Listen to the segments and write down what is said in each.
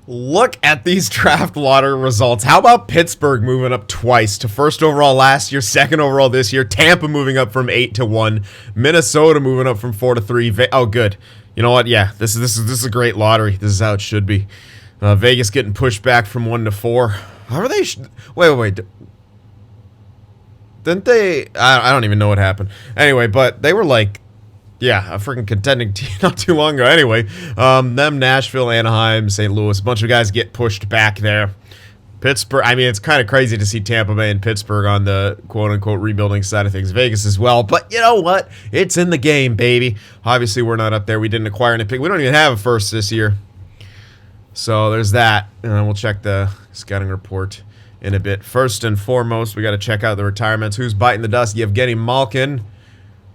Look at these draft lottery results. How about Pittsburgh moving up twice to first overall last year, second overall this year, Tampa moving up from 8 to 1, Minnesota moving up from 4 to 3. Oh, good. You know what? Yeah, this is a great lottery. This is how it should be. Vegas getting pushed back from 1 to 4. How are they? Wait. Didn't they? I don't even know what happened. Anyway, but they were like, yeah, a freaking contending team not too long ago. Anyway, them, Nashville, Anaheim, St. Louis, a bunch of guys get pushed back there. Pittsburgh, I mean, it's kind of crazy to see Tampa Bay and Pittsburgh on the quote-unquote rebuilding side of things. Vegas as well, but you know what? It's in the game, baby. Obviously, we're not up there. We didn't acquire any pick. We don't even have a first this year. So there's that, and we'll check the scouting report in a bit. First and foremost, we got to check out the retirements. Who's biting the dust? Yevgeny Malkin.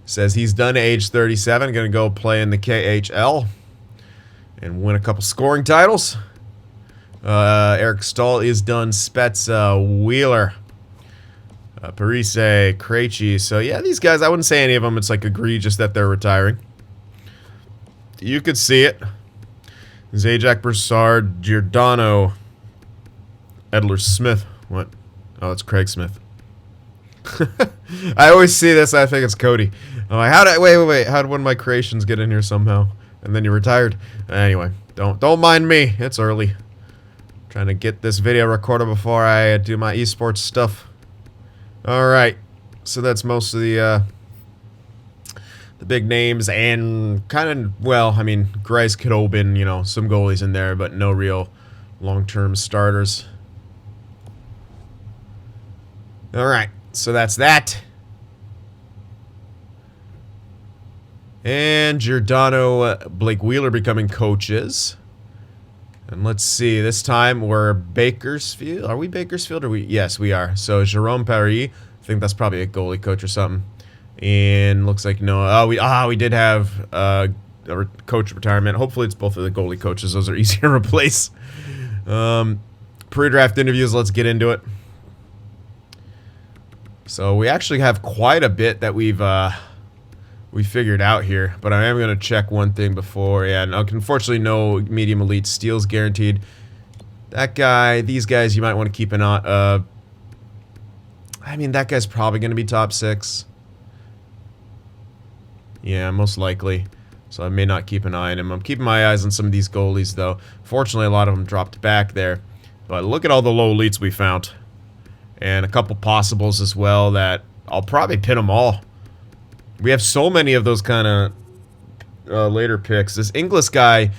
Says he's done at age 37, going to go play in the KHL and win a couple scoring titles. Eric Stahl is done. Spezza, Wheeler, Parise, Krejci. So, yeah, these guys, I wouldn't say any of them. It's like egregious that they're retiring. You could see it. Zajac, Broussard, Giordano, Edler Smith. What? Oh, it's Craig Smith. I always see this. I think it's Cody. I'm like, wait. How did one of my creations get in here somehow? And then you retired. Anyway, don't mind me. It's early. Trying to get this video recorded before I do my esports stuff. All right. So that's most of the big names and kind of, well, I mean, Grice could have been, you know, some goalies in there, but no real long-term starters. All right. So that's that. And Giordano, Blake Wheeler becoming coaches. And let's see, this time we're Bakersfield. Are we Bakersfield? Or yes, we are. So Jerome Paris, I think that's probably a goalie coach or something. And looks like no. Oh, we did have a coach retirement. Hopefully it's both of the goalie coaches. Those are easier to replace. Pre-draft interviews, let's get into it. So we actually have quite a bit that we figured out here, but I am going to check one thing before. Yeah, unfortunately, no medium elite steals guaranteed. That guy, these guys, you might want to keep an eye. I mean, that guy's probably going to be top 6. Yeah, most likely. So I may not keep an eye on him. I'm keeping my eyes on some of these goalies, though. Fortunately, a lot of them dropped back there. But look at all the low elites we found. And a couple possibles as well that I'll probably pin them all. We have so many of those kind of later picks. This Inglis guy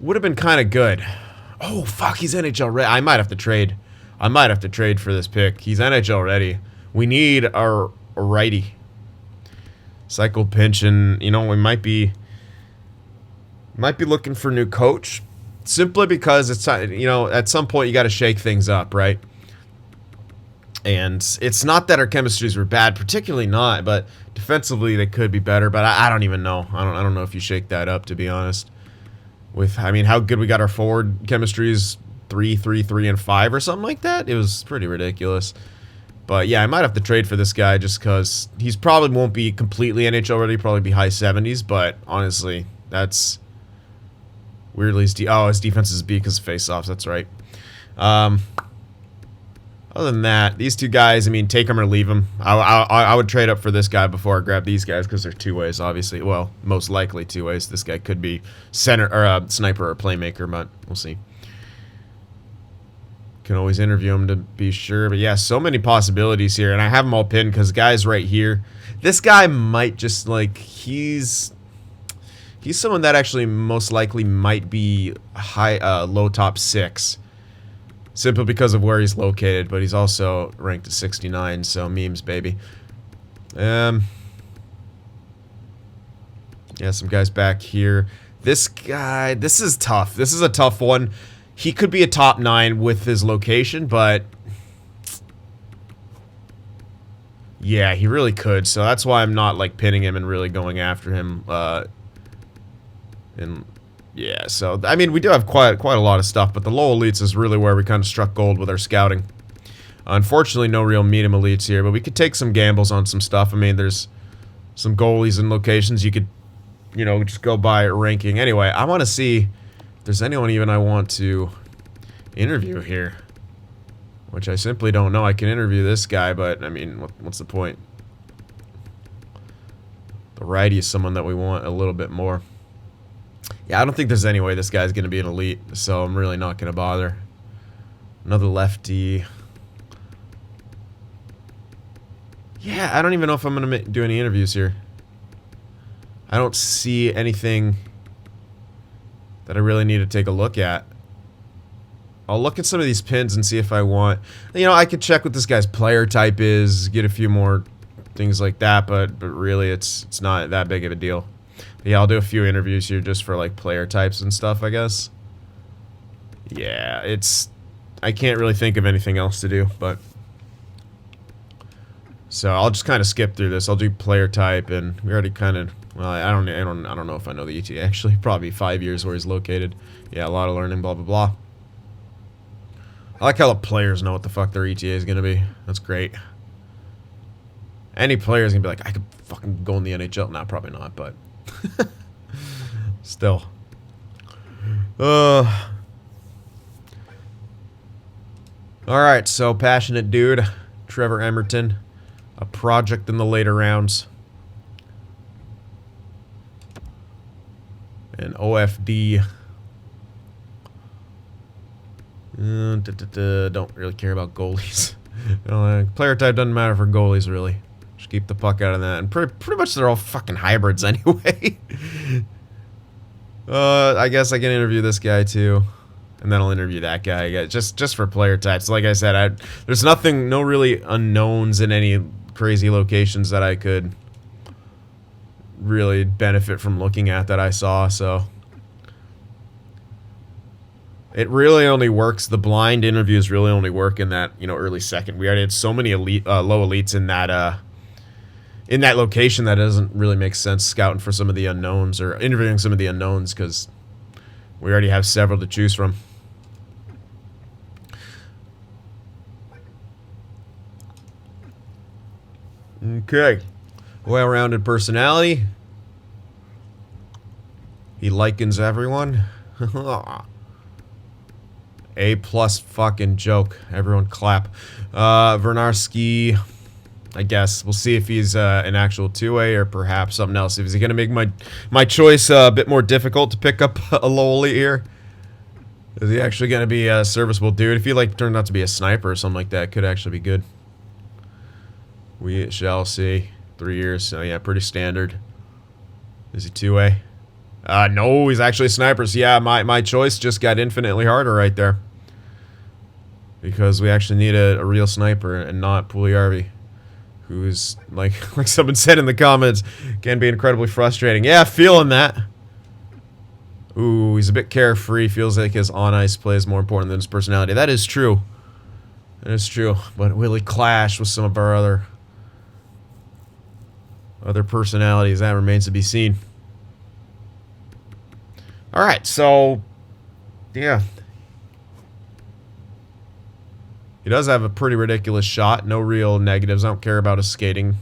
would have been kind of good. Oh, fuck, he's NHL ready. I might have to trade. I might have to trade for this pick. He's NHL ready. We need our righty. Cycle pinch, and, you know, we might be looking for a new coach. Simply because it's, you know, at some point you got to shake things up, right? And it's not that our chemistries were bad, particularly not, but defensively they could be better. But I don't even know. I don't know if you shake that up, to be honest. I mean, how good we got our forward chemistries, 3, 3, 3, and 5 or something like that. It was pretty ridiculous. But yeah, I might have to trade for this guy just because he's probably won't be completely NHL ready. Probably be high 70s. But honestly, that's weirdly his defense is B because of faceoffs. That's right. Other than that, these two guys, I mean, take them or leave them. I would trade up for this guy before I grab these guys because they're two ways, obviously. Well, most likely two ways. This guy could be center or sniper or playmaker, but we'll see. Can always interview him to be sure. But yeah, so many possibilities here, and I have them all pinned because guys right here. This guy might just like he's someone that actually most likely might be low top 6. Simply because of where he's located, but he's also ranked at 69, so memes, baby. Yeah, some guys back here. This guy, this is tough. This is a tough one. He could be a top 9 with his location, but yeah, he really could. So that's why I'm not like pinning him and really going after him. Yeah, so, I mean, we do have quite a lot of stuff, but the low elites is really where we kind of struck gold with our scouting. Unfortunately, no real medium elites here, but we could take some gambles on some stuff. I mean, there's some goalies and locations you could, you know, just go by ranking. Anyway, I want to see if there's anyone even I want to interview here? Which I simply don't know. I can interview this guy, but, I mean, what's the point? The righty is someone that we want a little bit more. Yeah, I don't think there's any way this guy's going to be an elite, so I'm really not going to bother. Another lefty. Yeah, I don't even know if I'm going to do any interviews here. I don't see anything that I really need to take a look at. I'll look at some of these pins and see if I want... You know, I could check what this guy's player type is, get a few more things like that, but really it's not that big of a deal. But yeah, I'll do a few interviews here just for, like, player types and stuff, I guess. Yeah, it's... I can't really think of anything else to do, but... So I'll just kind of skip through this. I'll do player type, and we already kind of... Well, I don't know if I know the ETA, actually. Probably 5 years where he's located. Yeah, a lot of learning, blah, blah, blah. I like how the players know what the fuck their ETA is going to be. That's great. Any player's going to be like, I could fucking go in the NHL. Nah, probably not, but... Still. Alright, so passionate dude. Trevor Emerton. A project in the later rounds. And OFD... don't really care about goalies. You know, player type doesn't matter for goalies, really. Just keep the puck out of that. And pretty much they're all fucking hybrids anyway. I guess I can interview this guy too. And then I'll interview that guy. Just for player types. Like I said, there's no really unknowns in any crazy locations that I could really benefit from looking at that I saw, so... It really only works. The blind interviews really only work in that, you know, early second. We already had so many elite, low elites in that location that it doesn't really make sense scouting for some of the unknowns or interviewing some of the unknowns because we already have several to choose from. Okay, well-rounded personality. He likens everyone. A+ fucking joke. Everyone clap. Vernarski, I guess. We'll see if he's an actual two-way or perhaps something else. Is he going to make my choice a bit more difficult to pick up a low elite here? Is he actually going to be a serviceable dude? If he like turned out to be a sniper or something like that, it could actually be good. We shall see. 3 years. So yeah, pretty standard. Is he two-way? No, he's actually a sniper. So yeah, my choice just got infinitely harder right there. Because we actually need a real sniper and not Pugliarvi. Who's, like someone said in the comments, can be incredibly frustrating. Yeah, feeling that. Ooh, he's a bit carefree. Feels like his on-ice play is more important than his personality. That is true. That is true. But will he clash with some of our other personalities? That remains to be seen. Alright, so... Yeah. He does have a pretty ridiculous shot. No real negatives. I don't care about his skating.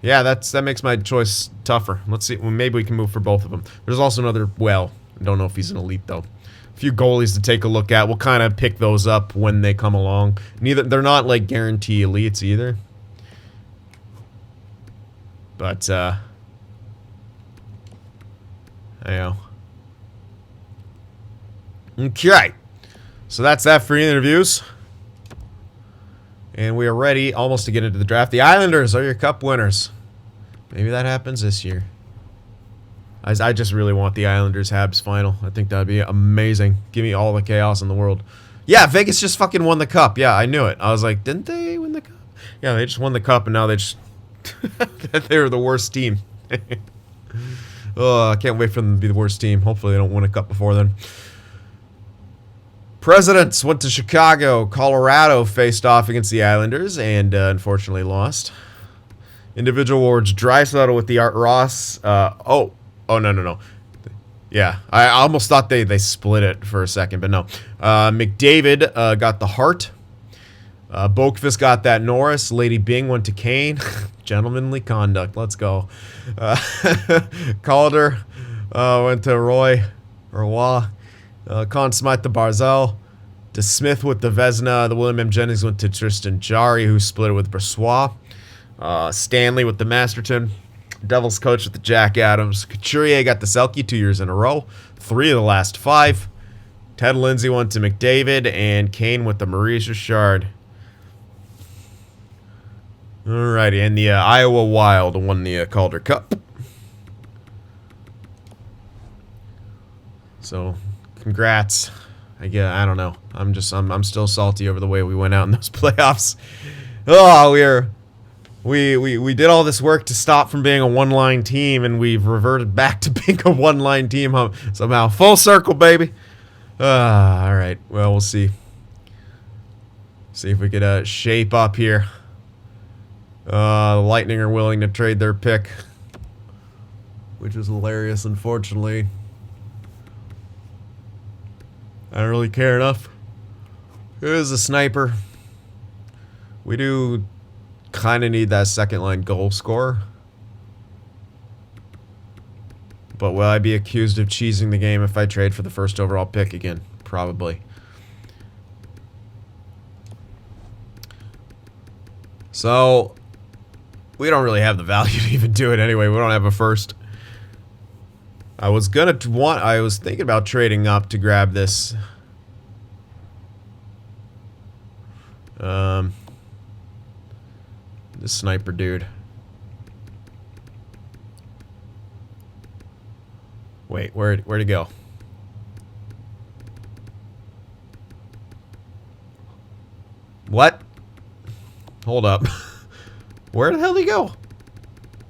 Yeah, that makes my choice tougher. Let's see. Well, maybe we can move for both of them. There's also another... Well, I don't know if he's an elite, though. A few goalies to take a look at. We'll kind of pick those up when they come along. They're not, like, guarantee elites, either. But, I know. Okay. So that's that for interviews. And we are ready almost to get into the draft. The Islanders are your cup winners. Maybe that happens this year. I just really want the Islanders Habs final. I think that would be amazing. Give me all the chaos in the world. Yeah, Vegas just fucking won the cup. Yeah, I knew it. I was like, didn't they win the cup? Yeah, they just won the cup and now they just... they were the worst team. Oh, I can't wait for them to be the worst team. Hopefully they don't win a cup before then. Presidents went to Chicago. Colorado faced off against the Islanders and unfortunately lost. Individual awards. Draisaitl with the Art Ross. Oh, no. Yeah, I almost thought they split it for a second, but no. McDavid got the Hart. Boakfist got that Norris. Lady Bing went to Kane. Gentlemanly conduct. Let's go. Calder went to Roy. Conn Smythe to Barzell. To Smith with the Vezina. The William M. Jennings went to Tristan Jarry, who split it with Brossois. Stanley with the Masterton. Devils coach with the Jack Adams. Couturier got the Selke 2 years in a row. 3 of the last 5. Ted Lindsay went to McDavid. And Kane with the Maurice Richard. Alrighty, and the Iowa Wild won the Calder Cup. So, congrats. I don't know. I'm still salty over the way we went out in those playoffs. Oh, we did all this work to stop from being a one-line team, and we've reverted back to being a one-line team somehow. Full circle, baby. All right. Well, we'll see. See if we could shape up here. The Lightning are willing to trade their pick, which is hilarious, unfortunately. I don't really care enough. It is a sniper. We do kind of need that second line goal scorer. But will I be accused of cheesing the game if I trade for the first overall pick again? Probably. So, we don't really have the value to even do it anyway. We don't have a first. I was thinking about trading up to grab this. This sniper dude. Wait, where'd he go? What? Hold up. Where the hell did he go?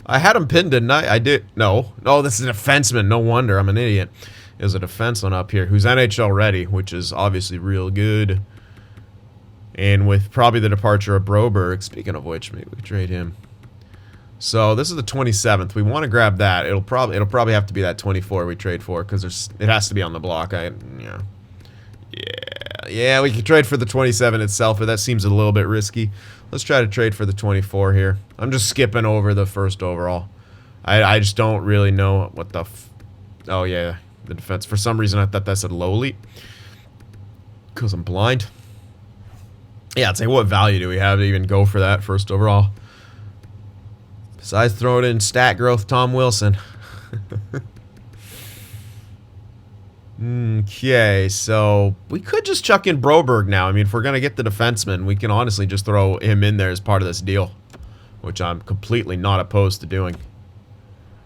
I had him pinned, didn't I? I did. No, this is a defenseman. No wonder. I'm an idiot. There's a defenseman up here who's NHL ready, which is obviously real good. And with probably the departure of Broberg, speaking of which, maybe we could trade him. So this is the 27th. We want to grab that. It'll probably have to be that 24 we trade for, because it has to be on the block. Yeah. We can trade for the 27 itself, but that seems a little bit risky. Let's try to trade for the 24 here. I'm just skipping over the first overall. I just don't really know what the... Oh, yeah, the defense. For some reason, I thought that said lowly. Because I'm blind. Yeah, it's like, what value do we have to even go for that first overall? Besides throwing in stat growth, Tom Wilson. Okay, so we could just chuck in Broberg now. I mean, if we're going to get the defenseman, we can honestly just throw him in there as part of this deal, which I'm completely not opposed to doing.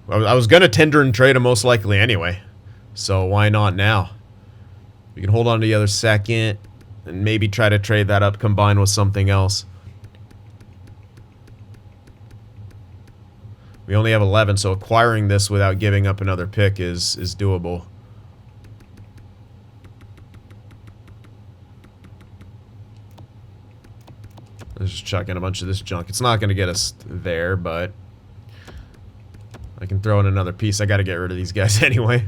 I was going to tender and trade him most likely anyway, so why not now? We can hold on to the other second and maybe try to trade that up combined with something else. We only have 11, so acquiring this without giving up another pick is doable. Let's just chuck in a bunch of this junk. It's not going to get us there, but I can throw in another piece. I got to get rid of these guys anyway.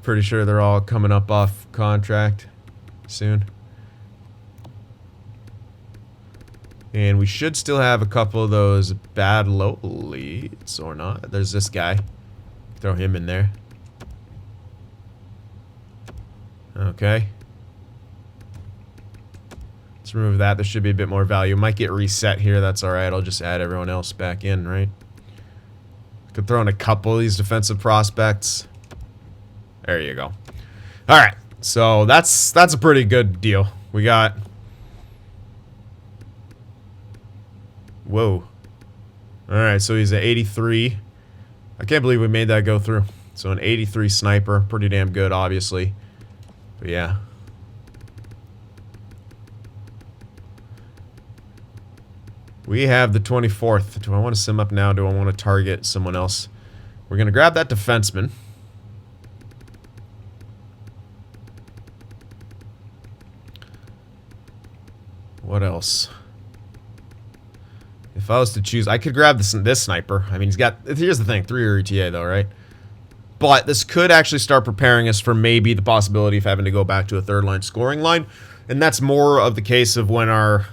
Pretty sure they're all coming up off contract soon. And we should still have a couple of those bad low leads, or not. There's this guy. Throw him in there. Okay. Let's remove that. There should be a bit more value. Might get reset here. That's alright. I'll just add everyone else back in, right? Could throw in a couple of these defensive prospects. There you go. Alright. So that's a pretty good deal. We got... Whoa. Alright, so he's at 83. I can't believe we made that go through. So an 83 sniper. Pretty damn good, obviously. But yeah. We have the 24th. Do I want to sim up now? Do I want to target someone else? We're going to grab that defenseman. What else? If I was to choose, I could grab this sniper. I mean, he's got... Here's the thing. 3 ETA, though, right? But this could actually start preparing us for maybe the possibility of having to go back to a third-line scoring line. And that's more of the case of when our...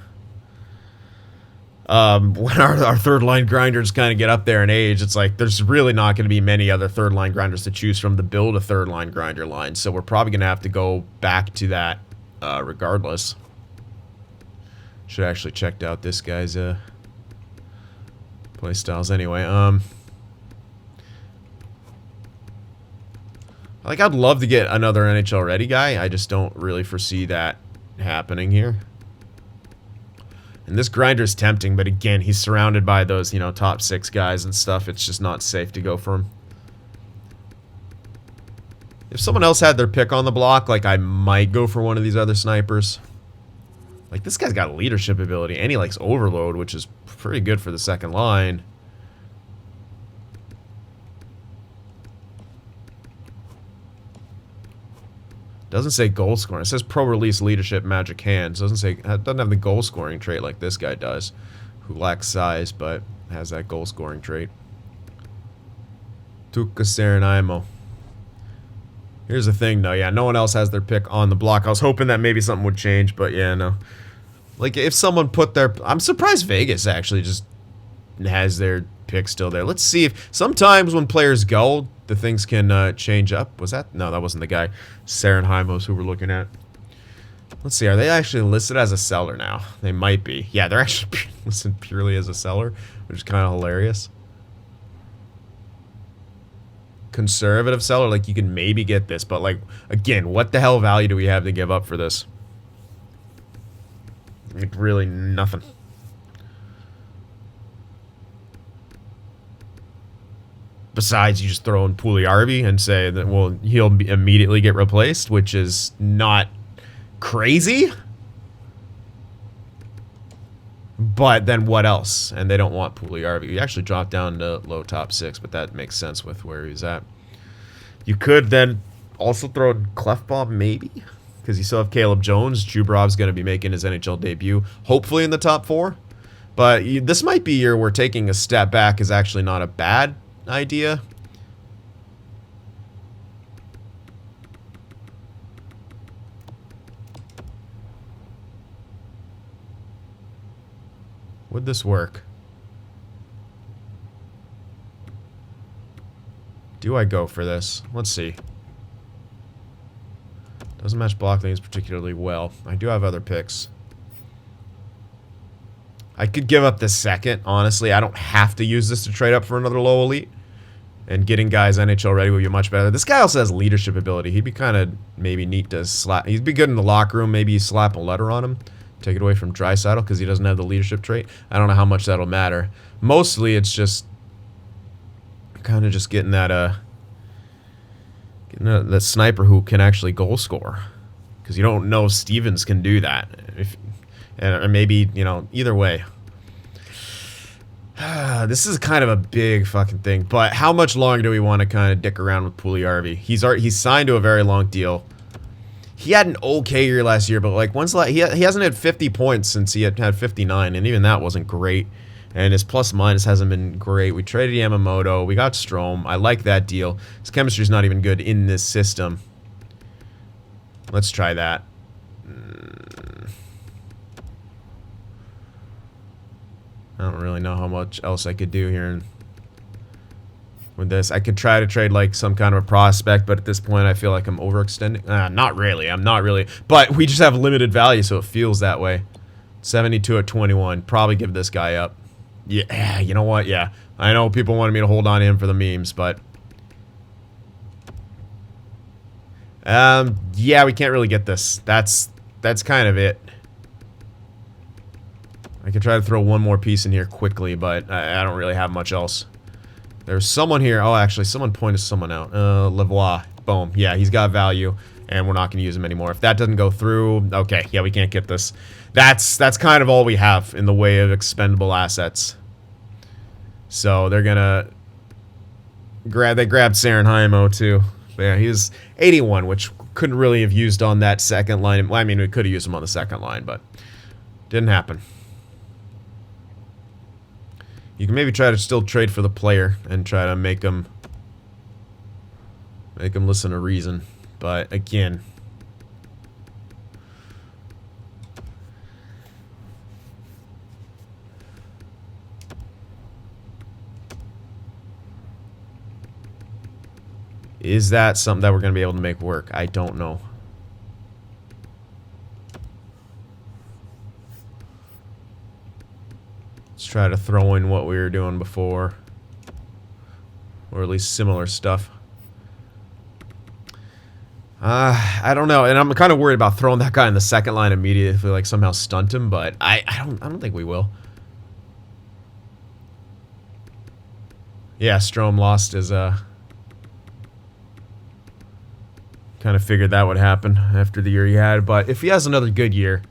When our third line grinders kind of get up there in age, it's like there's really not going to be many other third line grinders to choose from to build a third line grinder line. So we're probably going to have to go back to that regardless. Should have actually checked out this guy's play styles anyway. Like, I'd love to get another NHL ready guy. I just don't really foresee that happening here. And this grinder's tempting, but again, he's surrounded by those, you know, top 6 guys and stuff. It's just not safe to go for him. If someone else had their pick on the block, like, I might go for one of these other snipers. Like, this guy's got leadership ability, and he likes overload, which is pretty good for the second line. Doesn't say goal scoring. It says pro release leadership magic hands. Doesn't say, doesn't have the goal scoring trait like this guy does, who lacks size but has that goal scoring trait. Tuukka Serinimo. Here's the thing though, yeah, no one else has their pick on the block. I was hoping that maybe something would change, but yeah, no. Like if someone put their, I'm surprised Vegas actually just has their pick still there. Let's see if sometimes when players go, the things can change up. Was that? No, that wasn't the guy. Serinhimos who we're looking at. Let's see. Are they actually listed as a seller now? They might be. Yeah, they're actually listed purely as a seller, which is kind of hilarious. Conservative seller, like you can maybe get this, but like again, what the hell value do we have to give up for this? Like really nothing. Besides, you just throw in Puljujärvi and say that, well, he'll immediately get replaced, which is not crazy. But then what else? And they don't want Puljujärvi. He actually dropped down to low top 6, but that makes sense with where he's at. You could then also throw in Clefbaum, maybe, because you still have Caleb Jones. Jubrov's going to be making his NHL debut, hopefully in the top 4. But this might be a year where taking a step back is actually not a bad idea. Would this work? Do I go for this? Let's see. Doesn't match block things particularly well. I do have other picks. I could give up the second, honestly. I don't have to use this to trade up for another low elite. And getting guys NHL ready would be much better. This guy also has leadership ability. He'd be kind of maybe neat to slap. He'd be good in the locker room. Maybe you slap a letter on him. Take it away from Draisaitl because he doesn't have the leadership trait. I don't know how much that'll matter. Mostly it's just kind of just getting that that sniper who can actually goal score. Because you don't know if Stevens can do that. Or maybe, you know, either way. This is kind of a big fucking thing. But how much longer do we want to kind of dick around with Puljujärvi? He's signed to a very long deal. He had an okay year last year, but like he hasn't had 50 points since he had 59, and even that wasn't great. And his plus minus hasn't been great. We traded Yamamoto. We got Strome. I like that deal. His chemistry's not even good in this system. Let's try that. I don't really know how much else I could do here with this. I could try to trade like some kind of a prospect, but at this point I feel like I'm overextending. Not really. I'm not really. But we just have limited value, so it feels that way. 72 at 21. Probably give this guy up. Yeah, you know what? Yeah. I know people wanted me to hold on to him for the memes, but yeah, we can't really get this. That's kind of it. I could try to throw one more piece in here quickly, but I don't really have much else. There's someone here. Oh, actually, someone pointed someone out. Lavoie. Boom. Yeah, he's got value, and we're not going to use him anymore. If that doesn't go through, okay, yeah, we can't get this. That's kind of all we have in the way of expendable assets. So they're going to they grabbed Serinhimo, too. But yeah, he was 81, which couldn't really have used on that second line. Well, I mean, we could have used him on the second line, but didn't happen. You can maybe try to still trade for the player and try to make him listen to reason. But again, Is that something that we're going to be able to make work? I don't know. Let's try to throw in what we were doing before. Or at least similar stuff. I don't know, and I'm kind of worried about throwing that guy in the second line immediately if we like somehow stunt him, but I don't think we will. Yeah, Strome lost his kind of figured that would happen after the year he had, but if he has another good year.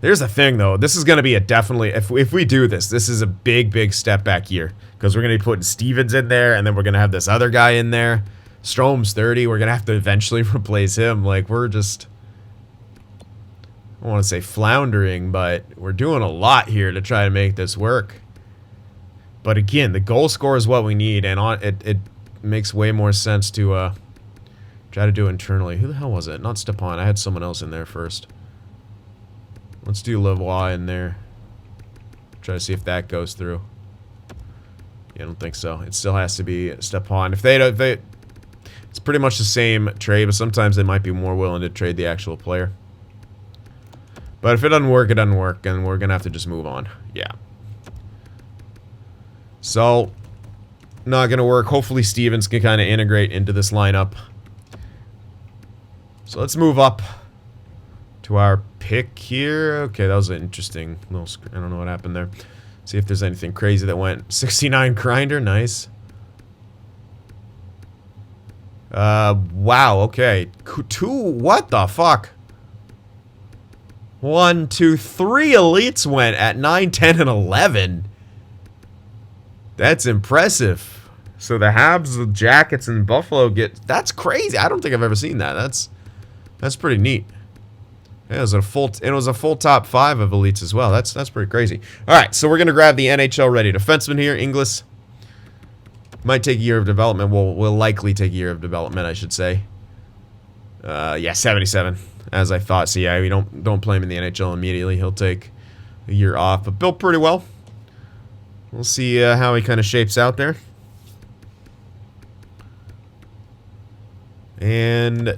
There's the thing though, this is going to be a definitely, if we do this is a big step back year, because we're going to be putting Stevens in there, and then we're going to have this other guy in there. Strome's 30. We're going to have to eventually replace him. Like, we're just, I don't want to say floundering, but we're doing a lot here to try to make this work. But again, the goal score is what we need, and it makes way more sense to try to do internally. Who the hell was it? Not Stepan. I had someone else in there first. Let's do Lavoie in there. Try to see if that goes through. Yeah, I don't think so. It still has to be Stepan. If they it's pretty much the same trade, but sometimes they might be more willing to trade the actual player. But if it doesn't work, it doesn't work, and we're gonna have to just move on. Yeah. So, not gonna work. Hopefully Stevens can kind of integrate into this lineup. So let's move up to our pick here. Okay, that was an interesting little screen. I don't know what happened there. See if there's anything crazy that went. 69 grinder, nice. Wow, okay. What the fuck? 1, 2, 3 elites went at 9, 10, and 11. That's impressive. So the Habs, the Jackets, and Buffalo get... That's crazy. I don't think I've ever seen that. That's pretty neat. Yeah, it was a full top 5 of elites as well. That's pretty crazy. All right, so we're gonna grab the NHL ready defenseman here. Inglis might take a year of development. Will likely take a year of development, I should say. Yeah, 77, as I thought. So yeah, we don't play him in the NHL immediately. He'll take a year off, but built pretty well. We'll see how he kind of shapes out there. And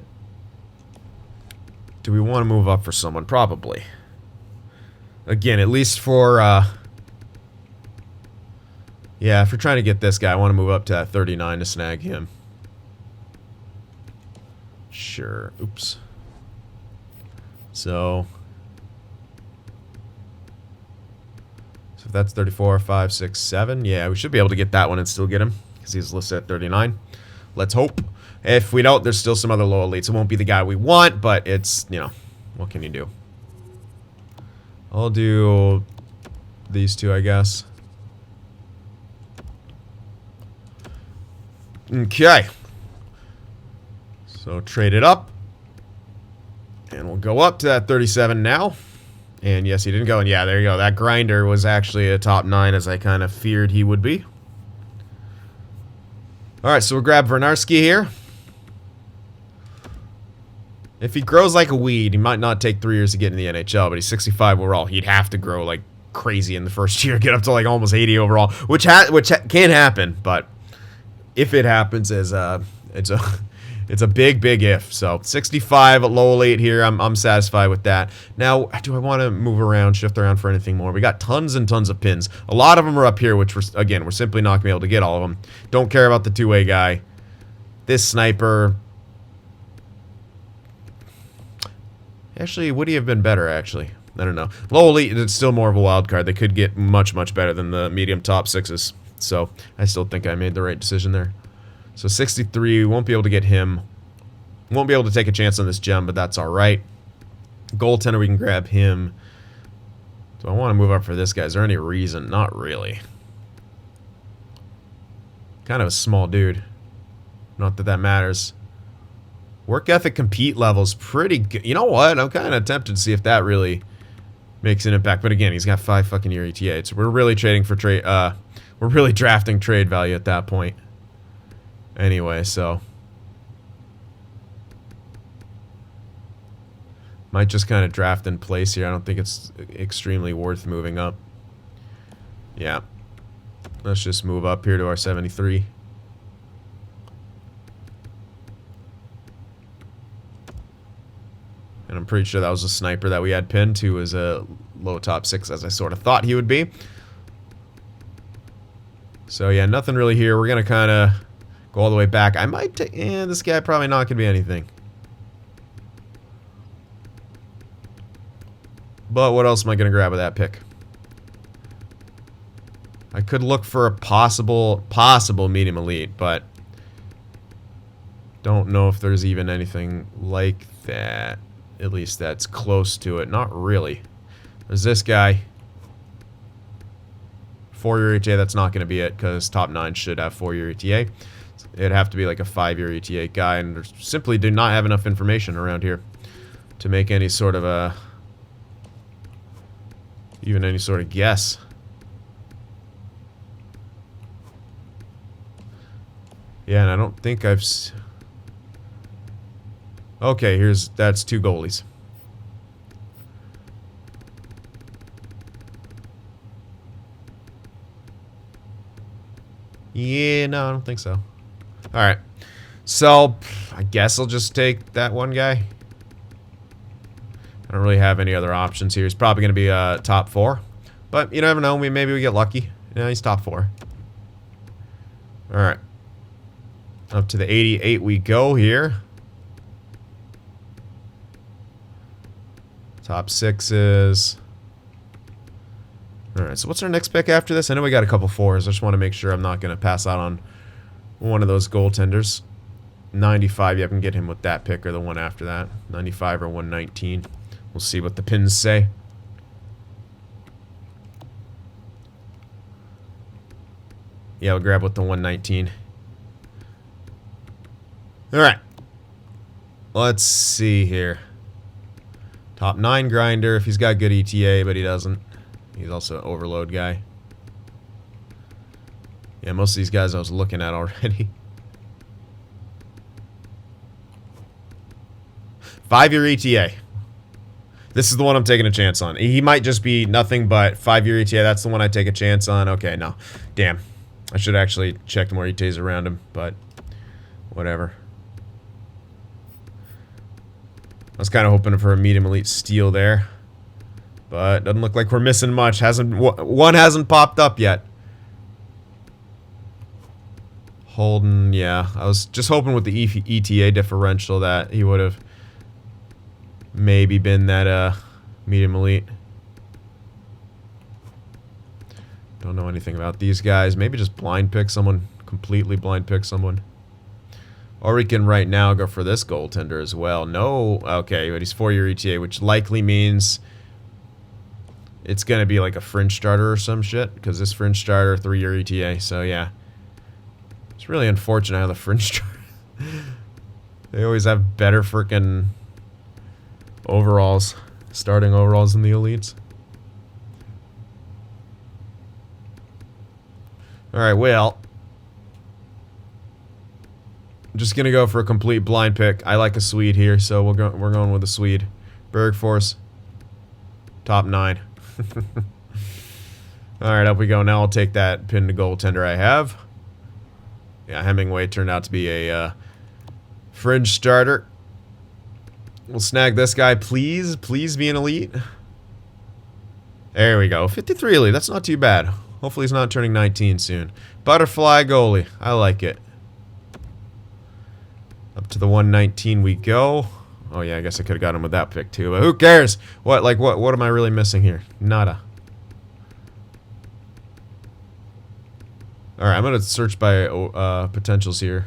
do we want to move up for someone? Probably. Again, at least for, yeah, if we're trying to get this guy, I want to move up to that 39 to snag him. Sure. Oops. So if that's 34, 5, 6, 7, yeah, we should be able to get that one and still get him, because he's listed at 39. Let's hope. If we don't, there's still some other low elites. It won't be the guy we want, but it's, you know, what can you do? I'll do these two, I guess. Okay. So trade it up. And we'll go up to that 37 now. And yes, he didn't go. And yeah, there you go. That grinder was actually a top 9, as I kind of feared he would be. Alright, so we'll grab Vernarski here. If he grows like a weed, he might not take 3 years to get in the NHL, but he's 65 overall. He'd have to grow like crazy in the first year, get up to like almost 80 overall, which can happen, but if it happens, it's a big if. So 65 at low elite here. I'm satisfied with that. Now, do I want to move around, shift around for anything more? We got tons and tons of pins. A lot of them are up here, which we're simply not going to be able to get all of them. Don't care about the two-way guy. This sniper. Actually, would he have been better, actually? I don't know. Low elite, it's still more of a wild card. They could get much better than the medium top 6s. So I still think I made the right decision there. So 63, won't be able to get him. Won't be able to take a chance on this gem, but that's all right. Goaltender, we can grab him. Do I want to move up for this guy? Is there any reason? Not really. Kind of a small dude. Not that that matters. Work ethic, compete levels, pretty good. You know what? I'm kind of tempted to see if that really makes an impact. But again, he's got 5 fucking year ETA. So we're really trading for trade. We're really drafting trade value at that point. Anyway, so might just kind of draft in place here. I don't think it's extremely worth moving up. Yeah. Let's just move up here to our 73. And I'm pretty sure that was a sniper that we had pinned, who was a low top 6, as I sort of thought he would be. So yeah, nothing really here. We're going to kind of go all the way back. I might take... this guy probably not going to be anything. But what else am I going to grab with that pick? I could look for a possible medium elite, but don't know if there's even anything like that. At least that's close to it. Not really. There's this guy. 4-year ETA, that's not going to be it, because top 9 should have 4-year ETA. It'd have to be like a 5-year ETA guy, and there's simply do not have enough information around here to make any sort of a... even any sort of guess. Yeah, and I don't think I've... Okay, that's 2 goalies. Yeah, no, I don't think so. Alright. So, I guess I'll just take that one guy. I don't really have any other options here. He's probably going to be top 4. But you never know. Maybe we get lucky. Yeah, he's top 4. Alright. Up to the 88 we go here. Top 6s. Alright, so what's our next pick after this? I know we got a couple 4s. I just want to make sure I'm not going to pass out on one of those goaltenders. 95, you can get him with that pick or the one after that. 95 or 119. We'll see what the pins say. Yeah, we'll grab with the 119. Alright. Let's see here. Top 9 grinder if he's got good ETA, but he doesn't. He's also an overload guy. Yeah, most of these guys I was looking at already. 5-year ETA. This is the one I'm taking a chance on. He might just be nothing but 5-year ETA. That's the one I take a chance on. Okay, no. Damn. I should actually check more ETAs around him, but whatever. I was kind of hoping for a medium elite steal there. But doesn't look like we're missing much. One hasn't popped up yet. Holden, yeah. I was just hoping with the ETA differential that he would have maybe been that medium elite. Don't know anything about these guys. Maybe just blind pick someone. Completely blind pick someone. Or we can right now go for this goaltender as well. No. Okay, but he's 4-year ETA, which likely means it's going to be like a fringe starter or some shit. Because this fringe starter, 3-year ETA. So, yeah. It's really unfortunate how the fringe starter... they always have better freaking overalls. Starting overalls than the elites. Alright, well... I'm just gonna go for a complete blind pick. I like a Swede here, so we're going with a Swede. Bergfors, top 9. All right, up we go. Now I'll take that pin to goaltender I have. Yeah, Hemingway turned out to be a fringe starter. We'll snag this guy, please. Please be an elite. There we go. 53 elite. That's not too bad. Hopefully he's not turning 19 soon. Butterfly goalie. I like it. Up to the 119 we go. Oh yeah, I guess I could have got him with that pick too, but who cares? What am I really missing here? Nada. Alright, I'm gonna search by potentials here.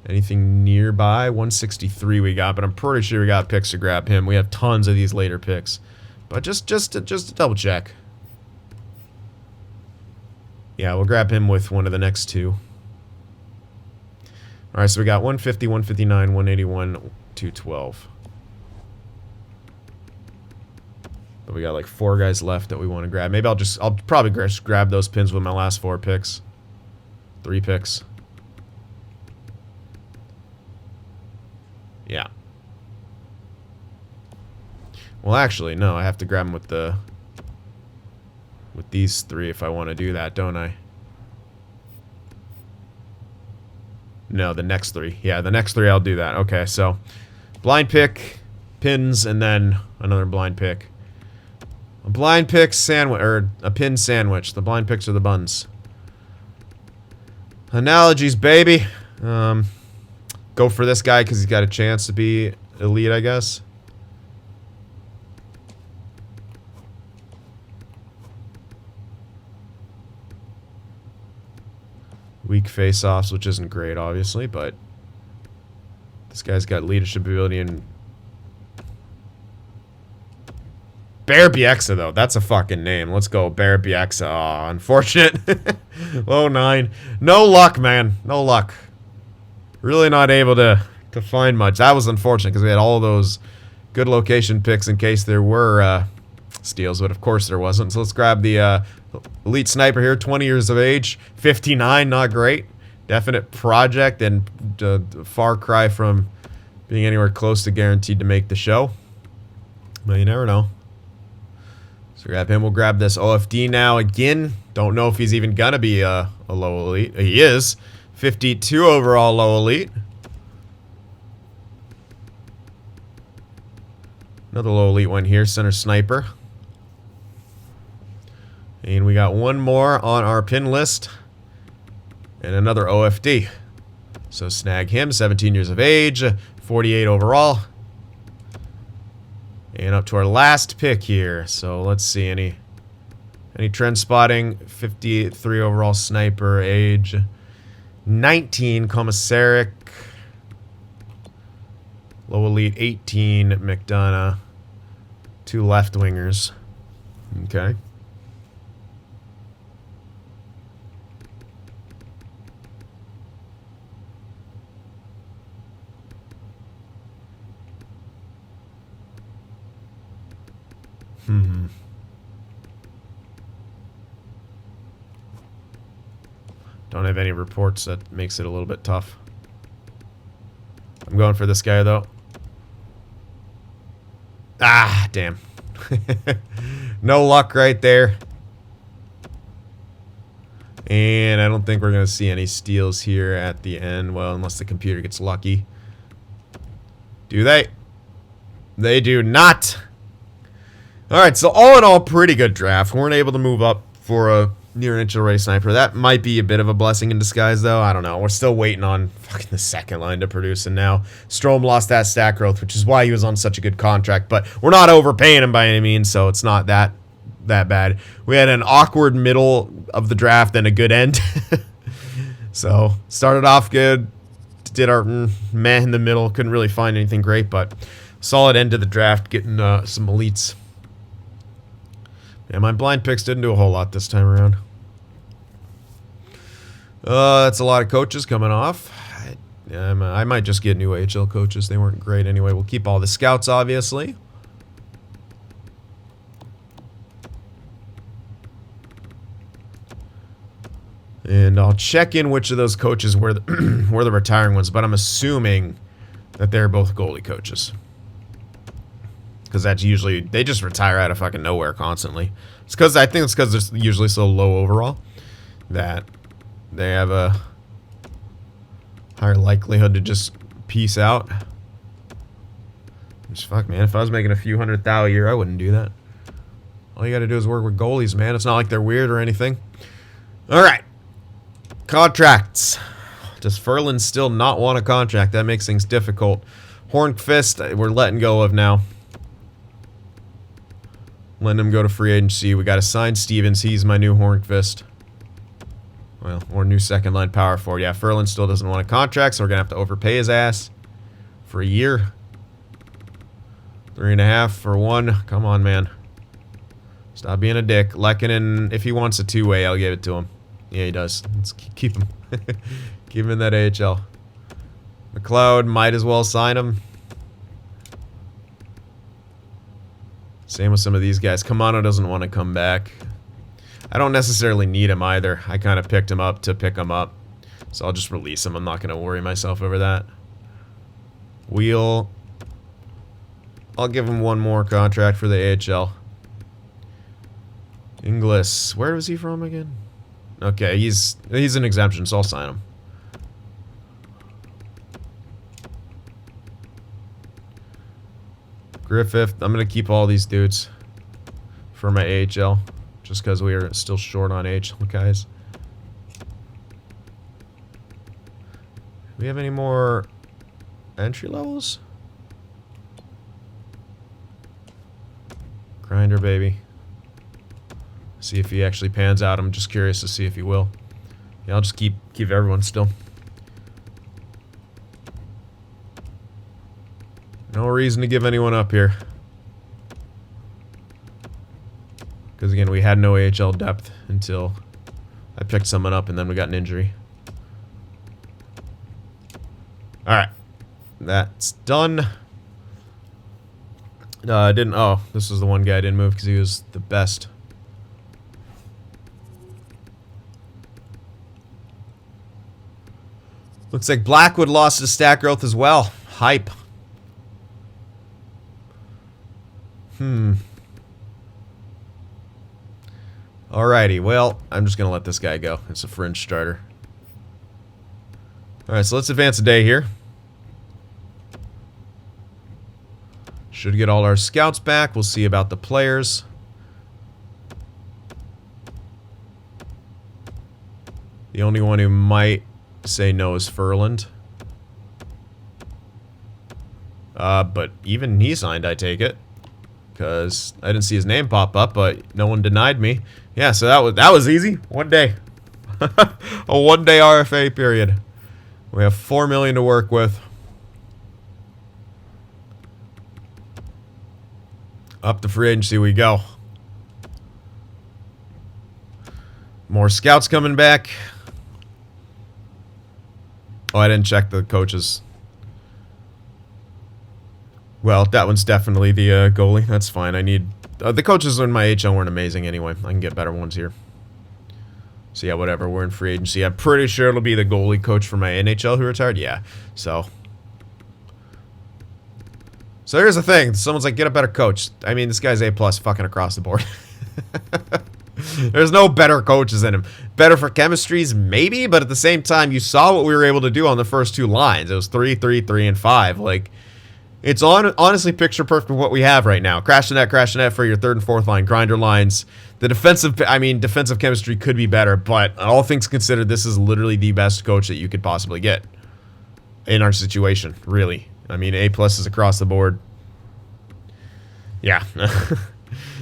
Anything nearby? 163 we got, but I'm pretty sure we got picks to grab him. We have tons of these later picks. But just to double check. Yeah, we'll grab him with one of the next 2. Alright, so we got 150, 159, 181, 212. But we got like 4 guys left that we want to grab. Maybe I'll probably just grab those pins with my last 4 picks. 3 picks. Yeah. Well, actually, no, I have to grab them with these 3 if I want to do that, don't I? No, the next 3. Yeah, the next 3 I'll do that. Okay, so Blind pick, pins, and then another blind pick. A blind pick sandwich, or a pin sandwich. The blind picks are the buns. Analogies, baby. Go for this guy because he's got a chance to be elite, I guess. Weak face-offs, which isn't great, obviously, but this guy's got leadership ability and... Bear Bieksa, though. That's a fucking name. Let's go, Bear Bieksa. Aw, unfortunate. Low 9. No luck, man. No luck. Really not able to find much. That was unfortunate because we had all those good location picks in case there were steals, but of course there wasn't. So let's grab the elite sniper here, 20 years of age, 59, not great. Definite project and far cry from being anywhere close to guaranteed to make the show. But you never know. So grab him. We'll grab this OFD now. Again, don't know if he's even going to be a low elite. He is. 52 overall low elite. Another low elite one here. Center sniper. And we got one more on our pin list. And another OFD. So snag him. 17 years of age. 48 overall. And up to our last pick here. So let's see, any trend spotting. 53 overall sniper, age 19 commissaric. Low elite 18 McDonough. 2 left wingers. Okay. Don't have any reports. That makes it a little bit tough. I'm going for this guy, though. Ah, damn. No luck right there. And I don't think we're going to see any steals here at the end. Well, unless the computer gets lucky. Do they? They do not. Alright, so all in all, pretty good draft. Weren't able to move up for a near an inch already sniper. That might be a bit of a blessing in disguise, though. I don't know. We're still waiting on fucking the second line to produce, and now Strome lost that stat growth, which is why he was on such a good contract. But we're not overpaying him by any means, so it's not that bad. We had an awkward middle of the draft and a good end. So started off good, did our meh in the middle. Couldn't really find anything great, but solid end to the draft, getting some elites. Yeah, my blind picks didn't do a whole lot this time around. That's a lot of coaches coming off. I might just get new AHL coaches. They weren't great anyway. We'll keep all the scouts, obviously. And I'll check in which of those coaches were were the retiring ones, but I'm assuming that they're both goalie coaches. Because that's usually, they just retire out of fucking nowhere constantly. It's because, I think it's because they're usually so low overall that they have a higher likelihood to just peace out. Just fuck, man, if I was making a few $100,000 a year, I wouldn't do that. All you gotta do is work with goalies, man. It's not like they're weird or anything. Alright. Contracts. Does Ferland still not want a contract? That makes things difficult. Hornqvist, we're letting go of now. Letting him go to free agency. We got to sign Stevens. He's my new Hornqvist. Well, or new second line power forward. Yeah, Ferland still doesn't want a contract, so we're going to have to overpay his ass for a year. 3.5 for 1. Come on, man. Stop being a dick. Lehkonen, if he wants a two-way, I'll give it to him. Yeah, he does. Let's keep him. Keep him in that AHL. McLeod, might as well sign him. Same with some of these guys. Kamano doesn't want to come back. I don't necessarily need him either. I kind of picked him up to pick him up. So I'll just release him. I'm not going to worry myself over that. Wheel. I'll give him one more contract for the AHL. Inglis. Where was he from again? Okay, he's an exemption, so I'll sign him. Griffith. I'm going to keep all these dudes for my AHL. Just because we are still short on AHL guys. Do we have any more entry levels? Grinder, baby. See if he actually pans out. I'm just curious to see if he will. Yeah, I'll just keep everyone still. No reason to give anyone up here. Because again, we had no AHL depth until I picked someone up and then we got an injury. Alright. That's done. Oh, this was the one guy I didn't move because he was the best. Looks like Blackwood lost his stat growth as well. Hype. Alrighty, well, I'm just going to let this guy go. It's a fringe starter. Alright, so let's advance a day here. Should get all our scouts back. We'll see about the players. The only one who might say no is Furland. But even he signed, I take it. Because I didn't see his name pop up, but no one denied me. Yeah, so that was easy. One day. A one-day RFA period. We have $4 million to work with. Up to free agency we go. More scouts coming back. Oh, I didn't check the coaches. Well, that one's definitely the goalie. That's fine. I need... the coaches in my HL weren't amazing anyway. I can get better ones here. So yeah, whatever. We're in free agency. I'm pretty sure it'll be the goalie coach for my NHL who retired. Yeah. So here's the thing. Someone's like, get a better coach. I mean, this guy's A+ fucking across the board. There's no better coaches than him. Better for chemistries, maybe, but at the same time, you saw what we were able to do on the first two lines. It was 3, 3, 3, and 5. Like, it's honestly picture perfect what we have right now. Crash the net for your third and fourth line, grinder lines. The defensive chemistry could be better, but all things considered, this is literally the best coach that you could possibly get in our situation, really. I mean, A+ is across the board. Yeah.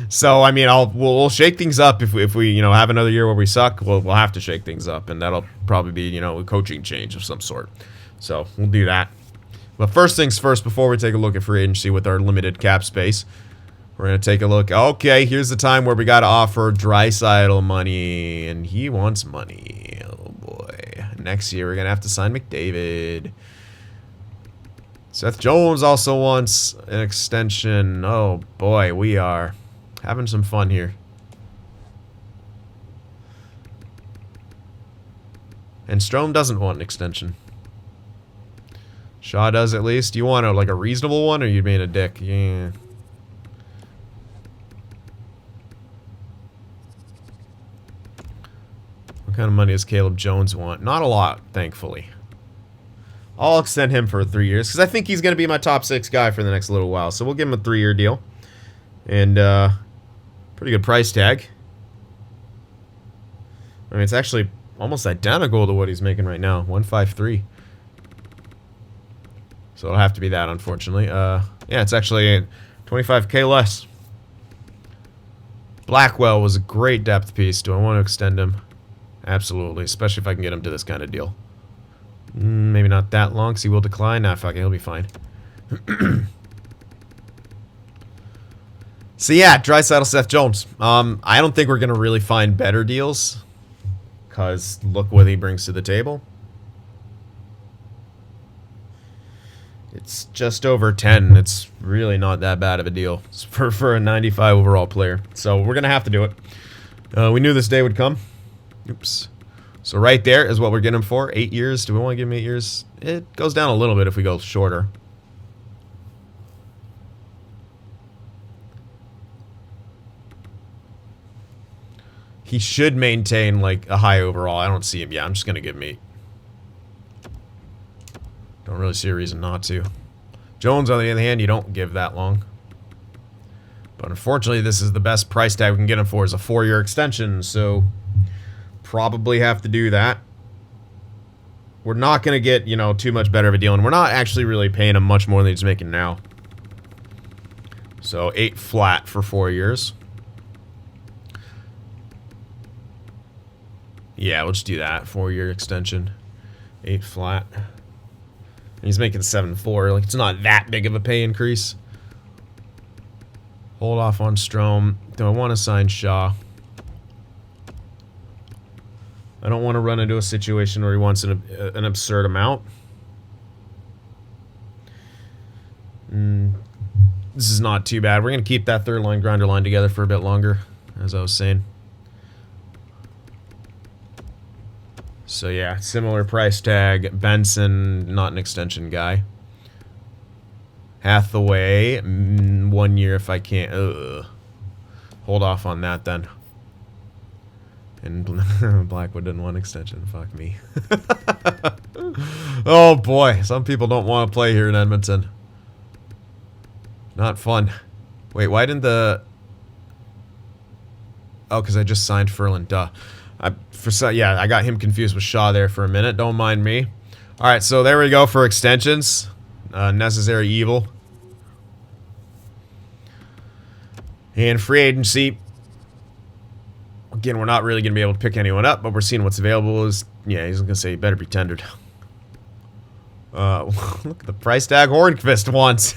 So, I mean, we'll shake things up if we have another year where we suck. We'll have to shake things up, and that'll probably be, a coaching change of some sort. So, we'll do that. But first things first, before we take a look at free agency with our limited cap space, we're going to take a look. Okay, here's the time where we got to offer Draisaitl money, and he wants money. Oh, boy. Next year, we're going to have to sign McDavid. Seth Jones also wants an extension. Oh, boy, we are having some fun here. And Strome doesn't want an extension. Shaw does at least. You want a reasonable one, or you being a dick? Yeah. What kind of money does Caleb Jones want? Not a lot, thankfully. I'll extend him for 3 years, because I think he's going to be my top 6 guy for the next little while. So we'll give him a 3-year deal. And, pretty good price tag. I mean, it's actually almost identical to what he's making right now. 153. So it'll have to be that, unfortunately. Yeah, it's actually 25K less. Blackwell was a great depth piece. Do I want to extend him? Absolutely, especially if I can get him to this kind of deal. Maybe not that long, because he will decline. Nah, fuck it, he'll be fine. So yeah, Draisaitl, Seth Jones. I don't think we're going to really find better deals, because look what he brings to the table. It's just over 10. It's really not that bad of a deal for a 95 overall player. So we're going to have to do it. We knew this day would come. Oops. So right there is what we're getting him for. 8 years. Do we want to give him 8 years? It goes down a little bit if we go shorter. He should maintain like a high overall. I don't see him. Yeah, I'm just going to give him 8. Don't really see a reason not to. Jones, on the other hand, you don't give that long. But unfortunately, this is the best price tag we can get him for is a 4-year extension, so probably have to do that. We're not going to get, you know, too much better of a deal, and we're not actually really paying him much more than he's making now. So 8 flat for 4 years. Yeah, we'll just do that. 4-year extension. 8 flat. And he's making 7.4. Like, it's not that big of a pay increase. Hold off on Strome. Do I want to sign Shaw? I don't want to run into a situation where he wants an absurd amount. This is not too bad. We're going to keep that third line grinder line together for a bit longer, as I was saying. So yeah, similar price tag. Benson, not an extension guy. Hathaway, 1 year if I can't. Hold off on that then. And Blackwood didn't want extension. Fuck me. Oh boy, some people don't want to play here in Edmonton. Not fun. Wait, why didn't the... Oh, because I just signed Ferland. Duh. Yeah, I got him confused with Shaw there for a minute. Don't mind me. All right, so there we go for extensions. Necessary evil. And free agency. Again, we're not really going to be able to pick anyone up, but we're seeing what's available. Yeah, he's going to say he better be tendered. Look at the price tag Hornqvist wants.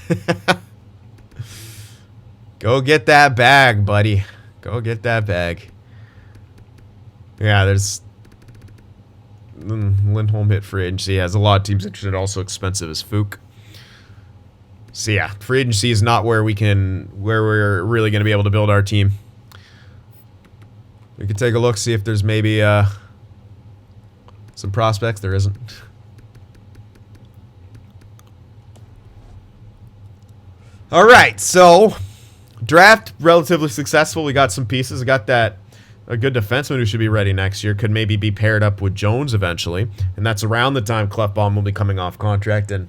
Go get that bag, buddy. Go get that bag. Yeah, there's... Lindholm hit free agency. Has a lot of teams interested. Also expensive as Fook. So yeah, free agency is not where we're really going to be able to build our team. We could take a look, see if there's maybe some prospects. There isn't. All right, so draft relatively successful. We got some pieces. We got a good defenseman who should be ready next year. Could maybe be paired up with Jones eventually, and that's around the time Klefbom will be coming off contract, and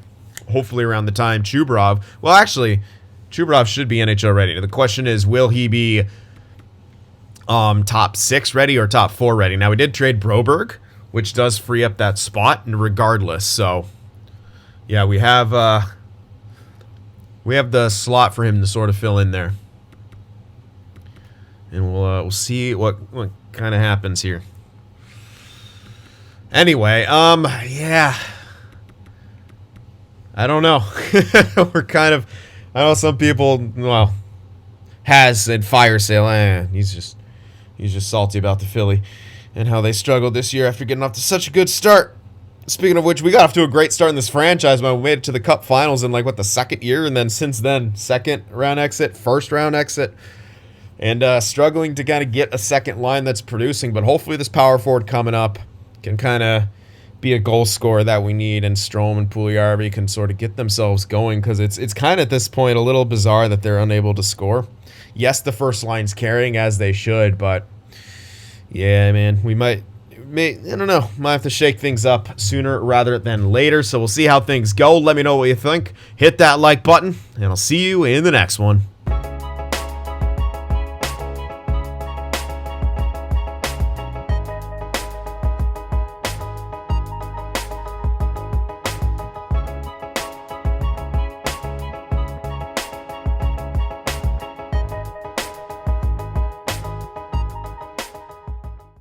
hopefully around the time Chubrov. Well, actually, Chubrov should be NHL ready. The question is, will he be top 6 ready or top 4 ready? Now, we did trade Broberg, which does free up that spot regardless. So, yeah, we have the slot for him to sort of fill in there. And we'll see what kind of happens here. Anyway, yeah. I don't know. We're kind of... I know some people, well, has said fire sale. He's just salty about the Philly and how they struggled this year after getting off to such a good start. Speaking of which, we got off to a great start in this franchise when we made it to the Cup Finals in, like, what, the 2nd year? And then since then, 2nd round exit, 1st round exit. And struggling to kind of get a second line that's producing. But hopefully this power forward coming up can kind of be a goal scorer that we need. And Strome and Puljujarvi can sort of get themselves going. Because it's kind of at this point a little bizarre that they're unable to score. Yes, the first line's carrying as they should. But yeah, man, we I don't know. Might have to shake things up sooner rather than later. So we'll see how things go. Let me know what you think. Hit that like button. And I'll see you in the next one.